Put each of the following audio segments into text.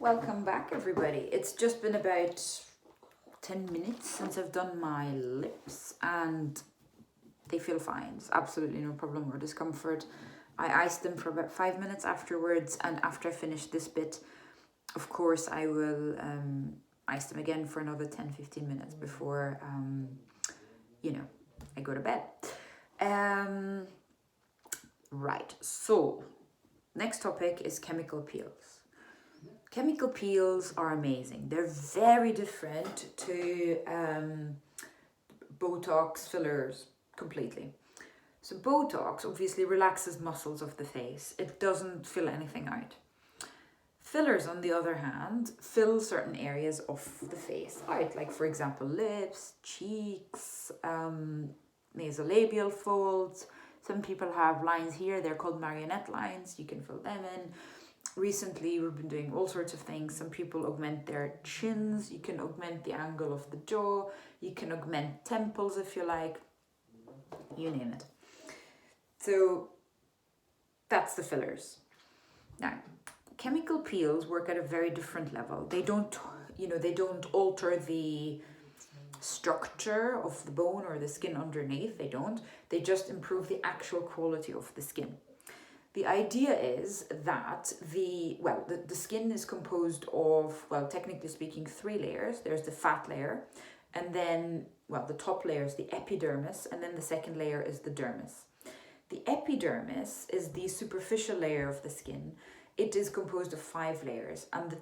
Welcome back, everybody. It's just been about 10 minutes since I've done my lips and they feel fine. It's absolutely no problem or discomfort. I iced them for about 5 minutes afterwards, and after I finish this bit, of course, I will ice them again for another 10-15 minutes before, I go to bed. Right, so next topic is chemical peels. Chemical peels are amazing. They're very different to Botox fillers completely. So Botox obviously relaxes muscles of the face. It doesn't fill anything out. Fillers, on the other hand, fill certain areas of the face out, like for example lips, cheeks, nasolabial folds. Some people have lines here, they're called marionette lines. You can fill them in. Recently, we've been doing all sorts of things. Some people augment their chins. You can augment the angle of the jaw. You can augment temples if you like. You name it. So that's the fillers. Now, chemical peels work at a very different level. They don't alter the structure of the bone or the skin underneath. They don't. They just improve the actual quality of the skin. The idea is that the skin is composed of, technically speaking, 3 layers. There's the fat layer, and then, the top layer is the epidermis, and then the second layer is the dermis. The epidermis is the superficial layer of the skin. It is composed of 5 layers, and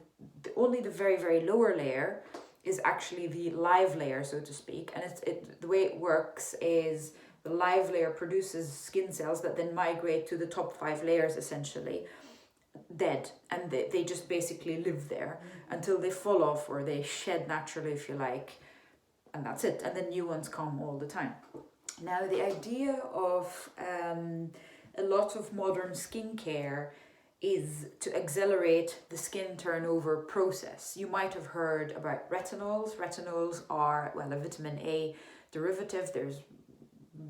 only the very, very lower layer is actually the live layer, so to speak. And the way it works is the live layer produces skin cells that then migrate to the top 5 layers, essentially, dead. And they just basically live there until they fall off or they shed naturally, if you like. And that's it. And then new ones come all the time. Now, the idea of a lot of modern skincare is to accelerate the skin turnover process. You might have heard about retinols. Retinols are, a vitamin A derivative. There's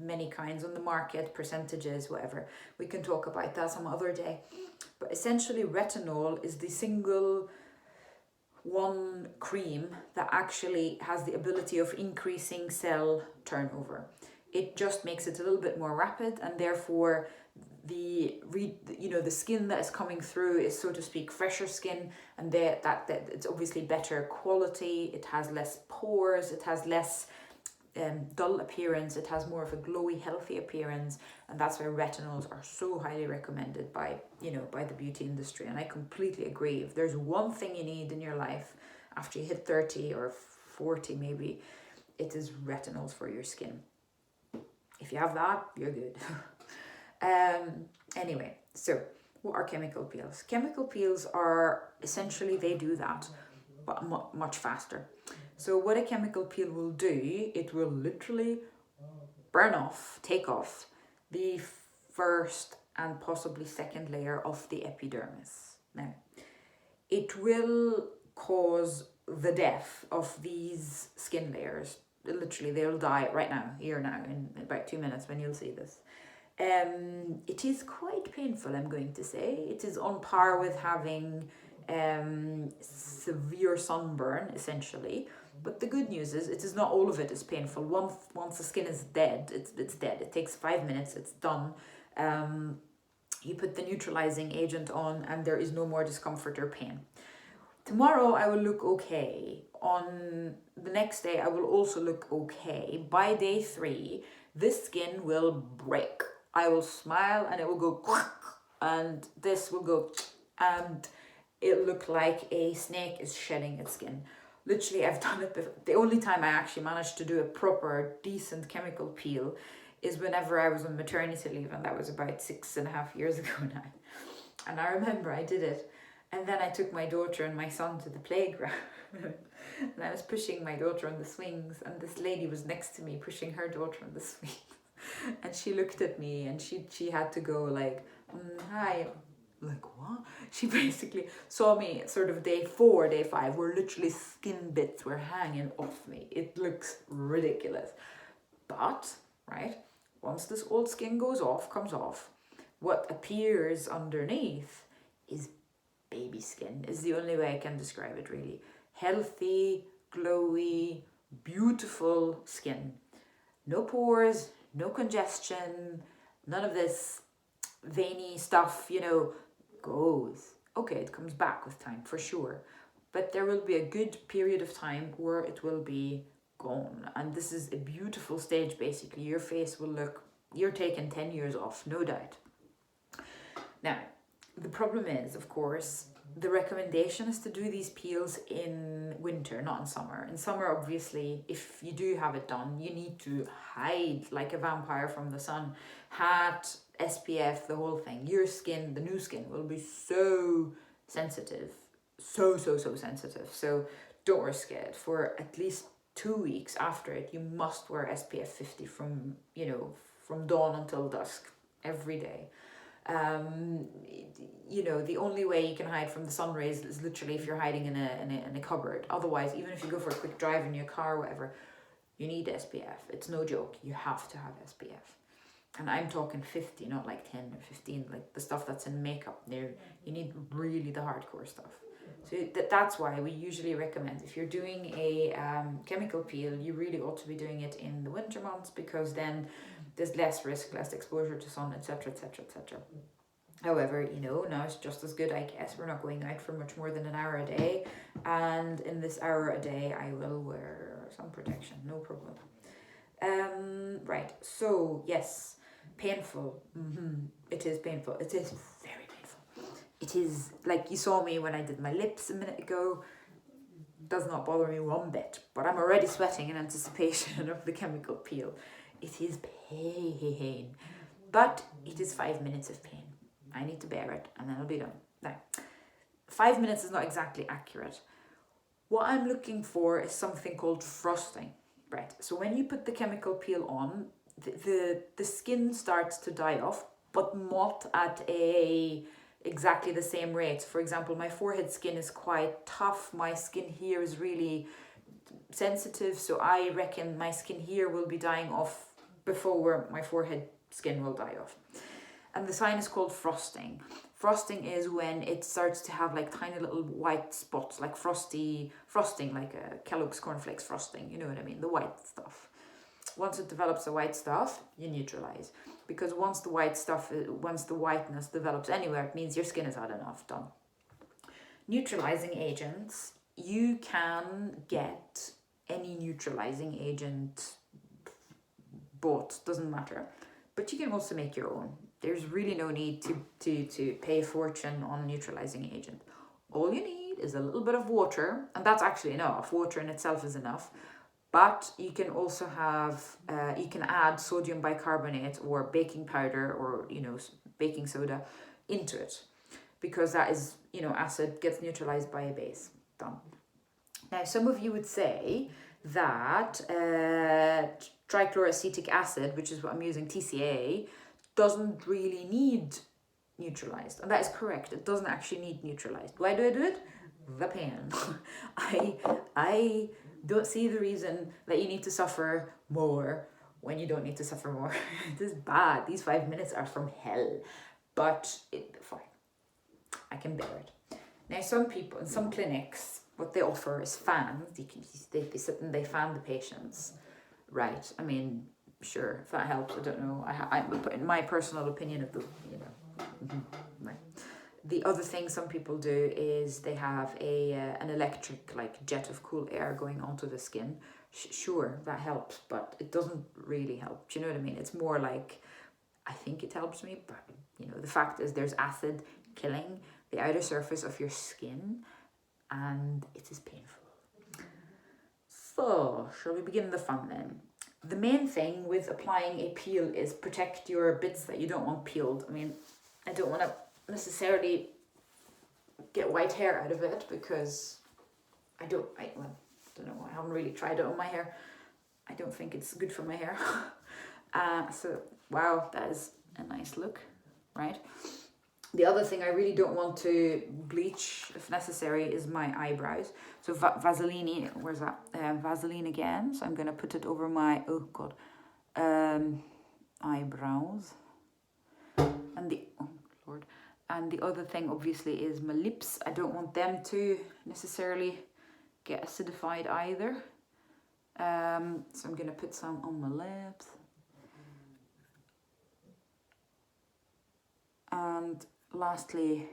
many kinds on the market, percentages, whatever. We can talk about that some other day. But essentially, retinol is the single one cream that actually has the ability of increasing cell turnover. It just makes it a little bit more rapid, and therefore the skin that is coming through is, so to speak, fresher skin, and that it's obviously better quality. It has less pores. It has less dull appearance. It has more of a glowy, healthy appearance, and that's why retinols are so highly recommended by the beauty industry. And I completely agree. If there's one thing you need in your life after you hit 30 or 40 maybe, it is retinols for your skin. If you have that, you're good. Anyway, so what are chemical peels? Chemical peels are essentially, they do that, but much faster. So what a chemical peel will do, it will literally take off the first and possibly second layer of the epidermis. Now, it will cause the death of these skin layers. Literally, they'll die right now, here now, in about 2 minutes when you'll see this. It is quite painful, I'm going to say. It is on par with having severe sunburn, essentially. But the good news is, it is not all of it is painful. Once the skin is dead, it's dead. It takes 5 minutes, it's done. You put the neutralizing agent on, and there is no more discomfort or pain. Tomorrow I will look okay. On the next day I will also look okay. By day 3, this skin will break. I will smile and it will go and this will go, and it'll look like a snake is shedding its skin. Literally, I've done it before. The only time I actually managed to do a proper, decent chemical peel is whenever I was on maternity leave, and that was about 6.5 years ago now. And I remember I did it, and then I took my daughter and my son to the playground. And I was pushing my daughter on the swings, and this lady was next to me pushing her daughter on the swings. And she looked at me, and she had to go like, hi. Like, what? She basically saw me sort of day 4, day 5, where literally skin bits were hanging off me. It looks ridiculous. But, right, once this old skin comes off, what appears underneath is baby skin is the only way I can describe it, really. Healthy, glowy, beautiful skin. No pores, no congestion, none of this veiny stuff, goes. Okay, it comes back with time, for sure. But there will be a good period of time where it will be gone. And this is a beautiful stage, basically. Your face will look, you're taking 10 years off, no doubt. Now, the problem is, of course, the recommendation is to do these peels in winter, not in summer. In summer, obviously, if you do have it done, you need to hide like a vampire from the sun. Hat, SPF, the whole thing. Your skin, the new skin, will be so sensitive. So sensitive. So don't risk it. For at least 2 weeks after it, you must wear SPF 50 from dawn until dusk every day. The only way you can hide from the sun rays is literally if you're hiding in a cupboard. Otherwise, even if you go for a quick drive in your car or whatever, you need SPF. It's no joke. You have to have SPF. And I'm talking 50, not like 10 or 15, like the stuff that's in makeup. You need really the hardcore stuff. So that's why we usually recommend, if you're doing a chemical peel, you really ought to be doing it in the winter months, because then there's less risk, less exposure to sun, etc, etc, etc. However, now it's just as good, I guess. We're not going out for much more than an hour a day, and in this hour a day I will wear sun protection, no problem. Right, so yes, painful. It is painful. It is very painful. It is, like you saw me when I did my lips a minute ago, does not bother me one bit, but I'm already sweating in anticipation of the chemical peel. It is pain, but it is 5 minutes of pain. I need to bear it, and then I'll be done. Now, 5 minutes is not exactly accurate. What I'm looking for is something called frosting, right? So when you put the chemical peel on, the skin starts to die off, but not at exactly the same rate. For example, my forehead skin is quite tough. My skin here is really sensitive, so I reckon my skin here will be dying off before my forehead skin will die off. And the sign is called frosting. Frosting is when it starts to have like tiny little white spots, like frosting, like a Kellogg's cornflakes frosting, you know what I mean, the white stuff. Once it develops the white stuff, you neutralize. Because once the whiteness develops anywhere, it means your skin has had enough, done. Neutralizing agents, you can get any neutralizing agent bought, doesn't matter. But you can also make your own. There's really no need to pay a fortune on a neutralizing agent. All you need is a little bit of water, and that's actually enough. Water in itself is enough. But you can also you can add sodium bicarbonate or baking powder or, baking soda into it. Because that is, acid gets neutralized by a base. Done. Now, some of you would say that trichloroacetic acid, which is what I'm using, TCA, doesn't really need neutralized. And that is correct. It doesn't actually need neutralized. Why do I do it? The pain. I don't see the reason that you need to suffer more when you don't need to suffer more. It is bad. These 5 minutes are from hell. But fine. I can bear it. Now, some people in some clinics, what they offer is fans. They sit and they fan the patients. Right. I mean, sure, if that helps, I don't know. I in my personal opinion of the, right. The other thing some people do is they have an electric like jet of cool air going onto the skin. Sure, that helps, but it doesn't really help. Do you know what I mean? It's more like, I think it helps me, but the fact is there's acid killing the outer surface of your skin, and it is painful. So, shall we begin the fun then? The main thing with applying a peel is protect your bits that you don't want peeled. I mean, I don't want to necessarily get white hair out of it because I don't know, I haven't really tried it on my hair. I don't think it's good for my hair. So, wow, that is a nice look, right? The other thing I really don't want to bleach, if necessary, is my eyebrows. So Vaseline, where's that? Vaseline again. So I'm going to put it over my, eyebrows. And And the other thing obviously is my lips. I don't want them to necessarily get acidified either. So I'm gonna put some on my lips. And lastly,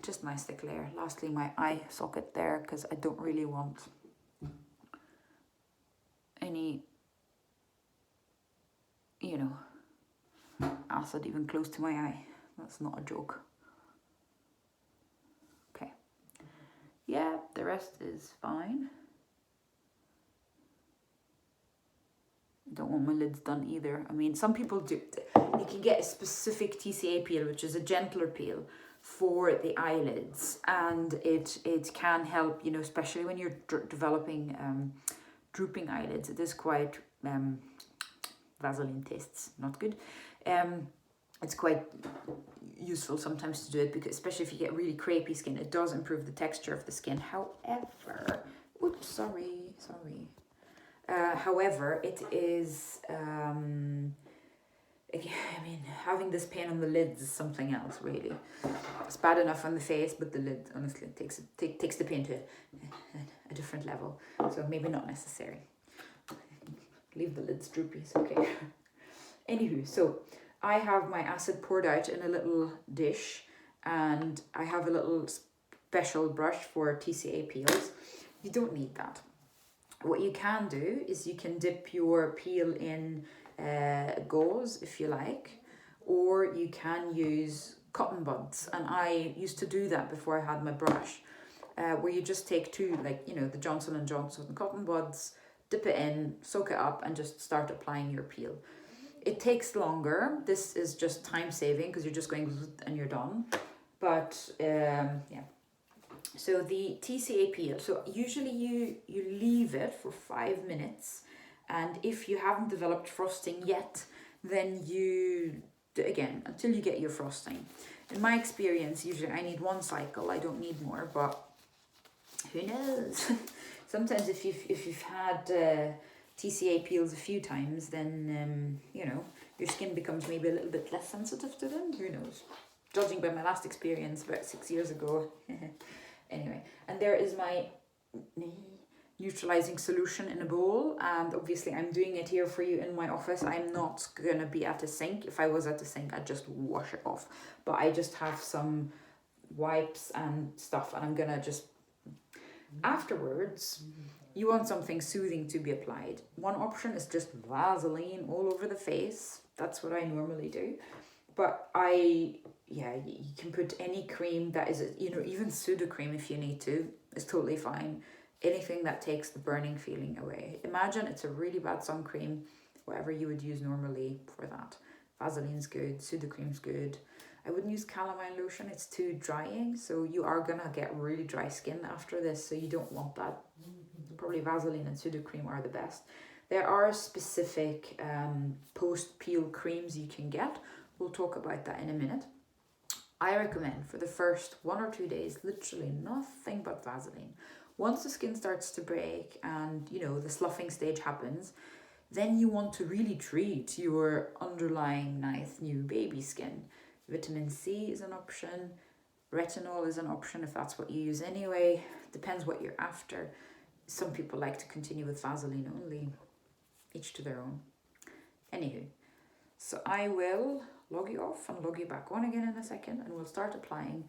just nice thick layer. Lastly, my eye socket there, because I don't really want any, you know, acid even close to my eye. That's not a joke. Okay. Yeah, the rest is fine. Don't want my lids done either. I mean, some people do. You can get a specific TCA peel, which is a gentler peel for the eyelids, and it can help, you know, especially when you're developing drooping eyelids. It is quite Vaseline tastes not good. It's quite useful sometimes to do it, because especially if you get really crepey skin, it does improve the texture of the skin. However, oops, sorry. However, it is, I mean, having this pain on the lids is something else, really. It's bad enough on the face, but the lid, honestly, takes the pain to a different level. So maybe not necessary. Leave the lids droopy, it's okay. Anywho, so I have my acid poured out in a little dish, and I have a little special brush for TCA peels. You don't need that. What you can do is you can dip your peel in gauze if you like, or you can use cotton buds, and I used to do that before I had my brush, where you just take two, like, you know, the Johnson & Johnson cotton buds, dip it in, soak it up, and just start applying your peel. It takes longer. This is just time saving because you're just going and you're done. But yeah. So the TCA peel, so usually you leave it for 5 minutes, and if you haven't developed frosting yet, then you, again, until you get your frosting. In my experience, usually I need 1 cycle, I don't need more, but who knows? Sometimes if you've had TCA peels a few times, then, you know, your skin becomes maybe a little bit less sensitive to them, who knows? Judging by my last experience about 6 years ago. Anyway, and there is my neutralizing solution in a bowl, and obviously I'm doing it here for you in my office. I'm not gonna be at a sink. If I was at a sink, I'd just wash it off, but I just have some wipes and stuff, and I'm gonna just, afterwards, you want something soothing to be applied. One option is just Vaseline all over the face. That's what I normally do, but you can put any cream that is, you know, even Sudocrem if you need to, is totally fine. Anything that takes the burning feeling away. Imagine it's a really bad sun cream, whatever you would use normally for that. Vaseline's good, Sudocrem's good. I wouldn't use calamine lotion, it's too drying, so you are gonna get really dry skin after this, so you don't want that. Probably Vaseline and Sudocrem are the best. There are specific post-peel creams you can get. We'll talk about that in a minute. I recommend for the first 1 or 2 days, literally nothing but Vaseline. Once the skin starts to break and, you know, the sloughing stage happens, then you want to really treat your underlying nice new baby skin. Vitamin C is an option. Retinol is an option if that's what you use anyway. Depends what you're after. Some people like to continue with Vaseline only. Each to their own. Anywho, so I will log you off and log you back on again in a second, and we'll start applying